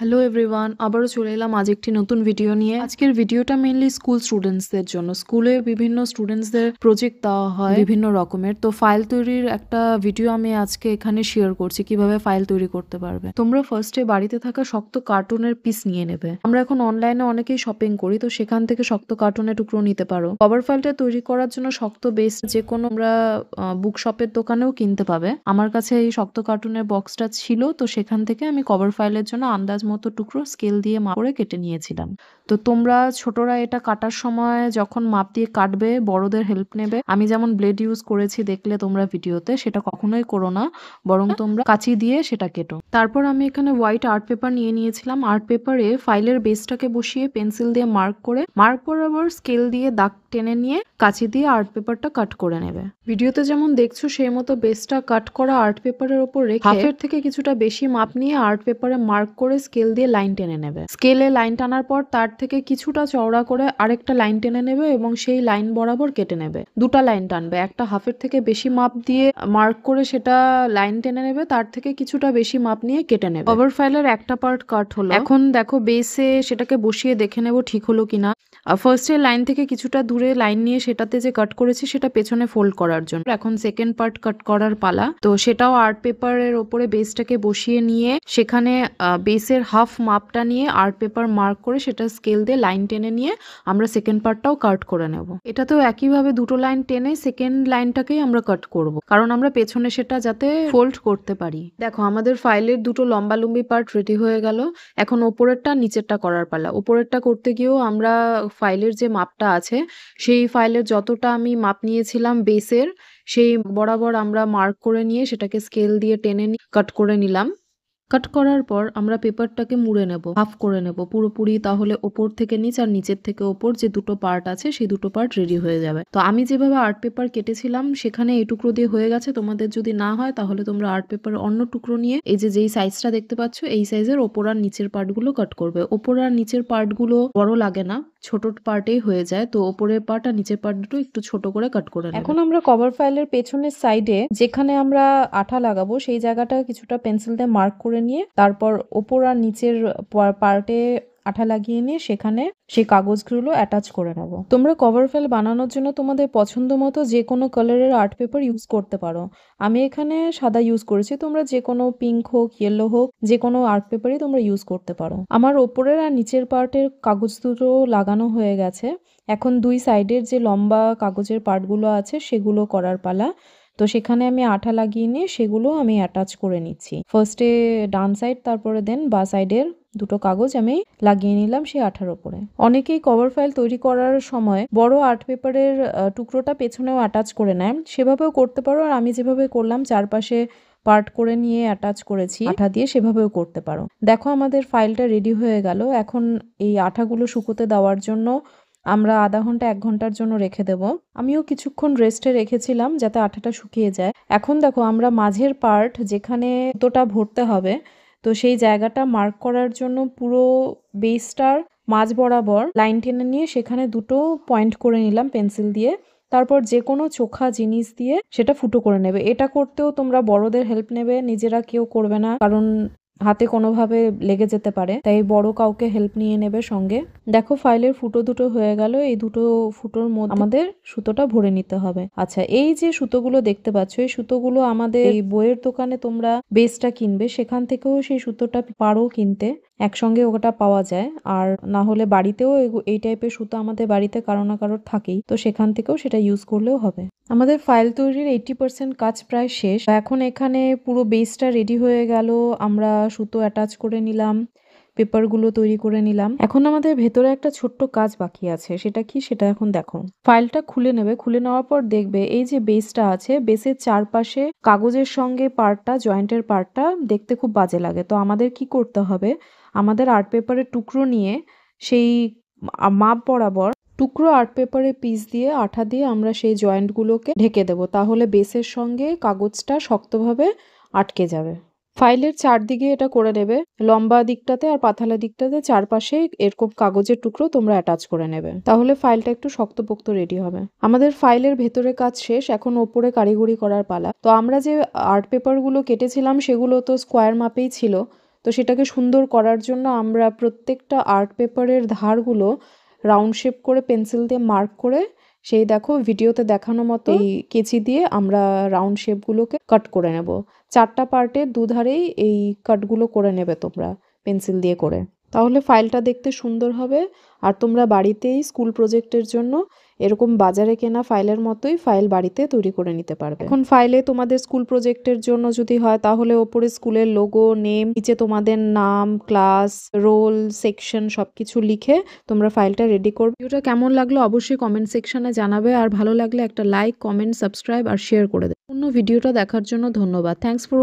Hello everyone, আবারও চলে এলাম আজ একটি নতুন ভিডিও নিয়ে। আজকের ভিডিওটা মেইনলি স্কুল স্টুডেন্টসদের জন্য। স্কুলে বিভিন্ন স্টুডেন্টসদের প্রজেক্ট দেওয়া হয় বিভিন্ন রকমের, তো ফাইল তৈরির একটা ভিডিও আমি আজকে এখানে শেয়ার করছি কিভাবে ফাইল তৈরি করতে পারবে। তোমরা ফার্স্টে বাড়িতে থাকা শক্ত কার্টুনের পিস নিয়ে নেবে। আমরা এখন অনলাইনে অনেকেই শপিং করি, তো সেখান থেকে শক্ত কার্টুনের টুকরো নিতে পারো। কভার ফাইলটা তৈরি করার জন্য শক্ত বেস যে কোনো আমরা বুক শপের দোকানেও কিনতে পাবে। আমার কাছে এই শক্ত কার্টুনের বক্সটা ছিল, তো সেখান থেকে আমি কভার ফাইলের জন্য আন্দাজ মতো টুকরো স্কেল দিয়ে মাপ করে কেটে নিয়েছিলাম। তো তোমরা ছোটরা এটা কাটার সময় যখন মাপ দিয়ে কাটবে বড়দের হেল্প নেবে। আমি যেমন ব্লেড ইউজ করেছি দেখলে তোমরা ভিডিওতে, সেটা কখনোই করো না, বরং তোমরা কাঁচি দিয়ে সেটা কেটো। তারপর আমি এখানে হোয়াইট আর্ট পেপার নিয়ে নিয়েছিলাম। আর্ট পেপারে ফাইলের বেসটাকে বসিয়ে পেন্সিল দিয়ে মার্ক করে মার্ক বরাবর স্কেল দিয়ে দাগ টেনে নিয়ে কাঁচি দিয়ে আর্ট পেপারটা কাট করে নেবে। ভিডিওতে যেমন দেখছো সেই মতো বেসটা কাট করা আর্ট পেপারের উপর রেখে হাফের থেকে কিছুটা বেশি মাপ নিয়ে আর্ট পেপারে মার্ক করে স্কেল দিয়ে লাইন টেনে নেবে। স্কেলে লাইন টানার পর তার থেকে কিছুটা চওড়া করে আরেকটা লাইন টেনে নেবে এবং সেই লাইন বরাবর কেটে নেবে। দুটা লাইন টানবে, একটা হাফের থেকে বেশি মাপ দিয়ে মার্ক করে সেটা লাইন টেনে নেবে, তার থেকে কিছুটা বেশি মাপ নিয়ে কেটে নেবে। কভার ফাইলের একটা পার্ট কাট হলো। এখন দেখো বেসে সেটাকে বসিয়ে দেখে নেব ঠিক হলো কিনা। ফার্স্টের লাইন থেকে কিছুটা দূরে লাইন নিয়ে সেটাতে যে কাট করেছি সেটা পেছনে ফোল্ড করার জন্য। এখন সেকেন্ড পার্ট কাট করার পালা। তো সেটাও আর্ট পেপারের ওপরে বেসটাকে বসিয়ে নিয়ে সেখানে বেসের হাফ মাপটা নিয়ে আর্ট পেপার মার্ক করে সেটা স্কেল দিয়ে লাইন টেনে নিয়ে আমরা সেকেন্ড পার্টটাও কাট করে নেব। এটাতেও একইভাবে দুটো লাইন টেনে সেকেন্ড লাইনটাকেই আমরা কাট করব, কারণ আমরা পেছনে সেটা যাতে ফোল্ড করতে পারি। দেখো আমাদের ফাইলের দুটো লম্বালম্বি পার্ট রেডি হয়ে গেল। এখন ওপরেরটা নিচেরটা করার পালা। ওপরেরটা করতে গিয়েও আমরা ফাইলের যে মাপটা আছে সেই ফাইলের যতটা আমি মাপ নিয়েছিলাম বেসের, সেই বরাবর আমরা মার্ক করে নিয়ে সেটাকে স্কেল দিয়ে টেনে কাট করে নিলাম। কাট করার পর আমরা পেপারটাকে মুড়ে নেব, হাফ করে নেব পুরোপুরি, তাহলে ওপর থেকে নিচ আর নিচের থেকে ওপর যে দুটো পার্ট আছে সেই দুটো পার্ট রেডি হয়ে যাবে। তো আমি যেভাবে আর্ট পেপার কেটেছিলাম সেখানে এই টুকরো দিয়ে হয়ে গেছে। তোমাদের যদি না হয় তাহলে তোমরা আর্ট পেপার অন্য টুকরো নিয়ে এই যে যেই সাইজটা দেখতে পাচ্ছ এই সাইজের ওপর আর নিচের পার্টগুলো কাট করবে। ওপর আর নিচের পার্টগুলো বড় লাগে না, ছোট পার্টেই হয়ে যায়, তো ওপরের পার্ট আর নিচের পার্ট দুটো একটু ছোট করে কাট করে নেবে। এখন আমরা কভার ফাইলের পেছনের সাইডে যেখানে আমরা আঠা লাগাবো সেই জায়গাটা কিছুটা পেন্সিল দিয়ে মার্ক করে নিয়ে তারপর ওপর আর নিচের পার্টে আঠা লাগিয়ে নিয়ে সেখানে সেই কাগজগুলো অ্যাটাচ করে নেব। তোমরা কভার ফাইল বানানোর জন্য তোমাদের পছন্দ মতো যে কোনো কালারের আর্ট পেপার ইউজ করতে পারো। আমি এখানে সাদা ইউজ করেছি, তোমরা যে কোনো পিঙ্ক হোক ইয়েলো হোক যে কোনো আর্ট পেপারই তোমরা ইউজ করতে পারো। আমার ওপরের আর নিচের পার্টের কাগজ দুটো লাগানো হয়ে গেছে। এখন দুই সাইডের যে লম্বা কাগজের পার্টগুলো আছে সেগুলো করার পালা। তো সেখানে আমি আঠা লাগিয়ে নিয়ে সেগুলো আমি অ্যাটাচ করে নিচ্ছি। ফার্স্টে ডান সাইড, তারপরে দেন বা সাইডের দুটো কাগজ আমি লাগিয়ে নিলাম সেই আঠার ওপরে। অনেকেই কভার ফাইল তৈরি করার সময় বড় আর্ট পেপারের টুকরোটা পেছনেও অ্যাটাচ করে নেয়, সেভাবেও করতে পারো। আর আমি যেভাবে করলাম চারপাশে পার্ট করে নিয়ে অ্যাটাচ করেছি আঠা দিয়ে, সেভাবেও করতে পারো। দেখো আমাদের ফাইলটা রেডি হয়ে গেল। এখন এই আঠাগুলো শুকোতে দেওয়ার জন্য আমরা আধা ঘন্টা 1 ঘন্টার জন্য রেখে দেব। আমিও কিছুক্ষণ রেস্টে রেখেছিলাম যাতে আঠাটা শুকিয়ে যায়। এখন দেখো আমরা মাঝের পার্ট যেখানে সুতোটা ভরতে হবে, তো সেই জায়গাটা মার্ক করার জন্য পুরো বেসটার মাঝ বরাবর লাইন টেনে নিয়ে সেখানে দুটো পয়েন্ট করে নিলাম পেন্সিল দিয়ে। তারপর যে কোনো চোখা জিনিস দিয়ে সেটা ফুটো করে নেবে। এটা করতেও তোমরা বড়দের হেল্প নেবে, নিজেরা কেউ করবে না, কারণ হাতে কোনোভাবে লেগে যেতে পারে, তাই বড় কাউকে হেল্প নিয়ে নেবে সঙ্গে। দেখো ফাইলের ফুটো দুটো হয়ে গেল। এই দুটো ফুটোর মধ্যে আমাদের সুতোটা ভরে নিতে হবে। আচ্ছা, এই যে সুতোগুলো দেখতে পাচ্ছ এই সুতোগুলো আমাদের এই বইয়ের দোকানে তোমরা বেসটা কিনবে সেখান থেকেও সেই সুতোটা পারো কিনতে, একসঙ্গে ওটা পাওয়া যায়। আর না হলে বাড়িতেও এই টাইপের সুতো আমাদের বাড়িতে কারো না কারোর থাকেই, তো সেখান থেকেও সেটা ইউজ করলেও হবে। আমাদের ফাইল তৈরির 80% কাজ প্রায় শেষ। এখন এখানে পুরো বেসটা রেডি হয়ে গেল। আমরা সুতো অ্যাটাচ করে নিলাম, পেপারগুলো তৈরি করে নিলাম। এখন আমাদের ভেতরে একটা ছোট্ট কাজ বাকি আছে, সেটা কি সেটা এখন দেখো। ফাইলটা খুলে নেবে, খুলে নেওয়ার পর দেখবে এই যে বেসটা আছে বেসের চারপাশে কাগজের সঙ্গে পার্টটা জয়েন্টের পার্টটা দেখতে খুব বাজে লাগে। তো আমাদের কি করতে হবে, আমাদের আর্ট পেপারের টুকরো নিয়ে সেই মাপ বরাবর টুকরো আর্ট পেপারের পিস দিয়ে আঠা দিয়ে আমরা সেই জয়েন্টগুলোকে ঢেকে দেব, তাহলে বেসের সঙ্গে কাগজটা শক্তভাবে আটকে যাবে। ফাইলের চারদিকে এটা করে নেবে, লম্বা দিকটাতে আর পাতালা দিকটাতে চারপাশে এরকম কাগজের টুকরো তোমরা অ্যাটাচ করে নেবে, তাহলে ফাইলটা একটু শক্তপোক্ত রেডি হবে। আমাদের ফাইলের ভেতরে কাজ শেষ, এখন ওপরে কারিগরি করার পালা। তো আমরা যে আর্ট পেপারগুলো কেটেছিলাম সেগুলো তো স্কোয়ার মাপেই ছিল, তো সেটাকে সুন্দর করার জন্য আমরা প্রত্যেকটা আর্ট পেপারের ধারগুলো রাউন্ড শেপ করে পেন্সিল দিয়ে মার্ক করে সেই দেখো ভিডিওতে দেখানো মতো এই কেচি দিয়ে আমরা রাউন্ড শেপগুলোকে কাট করে নেব। 4টা পার্টের দুধারেই এই কাটগুলো করে নেবে তোমরা পেন্সিল দিয়ে করে। তাহলে ফাইলটা দেখতে সুন্দর হবে আর তোমরা বাড়িতেই স্কুল প্রজেক্টের জন্য এরকম বাজারে কেনা ফাইলের মতোই ফাইল বাড়িতে তৈরি করে নিতে পারবে। এখন ফাইলে তোমাদের স্কুল প্রজেক্টের জন্য যদি হয় তাহলে ওপরে স্কুলের লোগো, নেম, নিচে তোমাদের নাম, ক্লাস, রোল, সেকশন সবকিছু লিখে তোমরা ফাইলটা রেডি করবে। ভিডিওটা কেমন লাগলো অবশ্যই কমেন্ট সেকশনে জানাবে আর ভালো লাগলে একটা লাইক, কমেন্ট, সাবস্ক্রাইব আর শেয়ার করে দেবে। অন্য ভিডিওটা দেখার জন্য ধন্যবাদ। Thanks for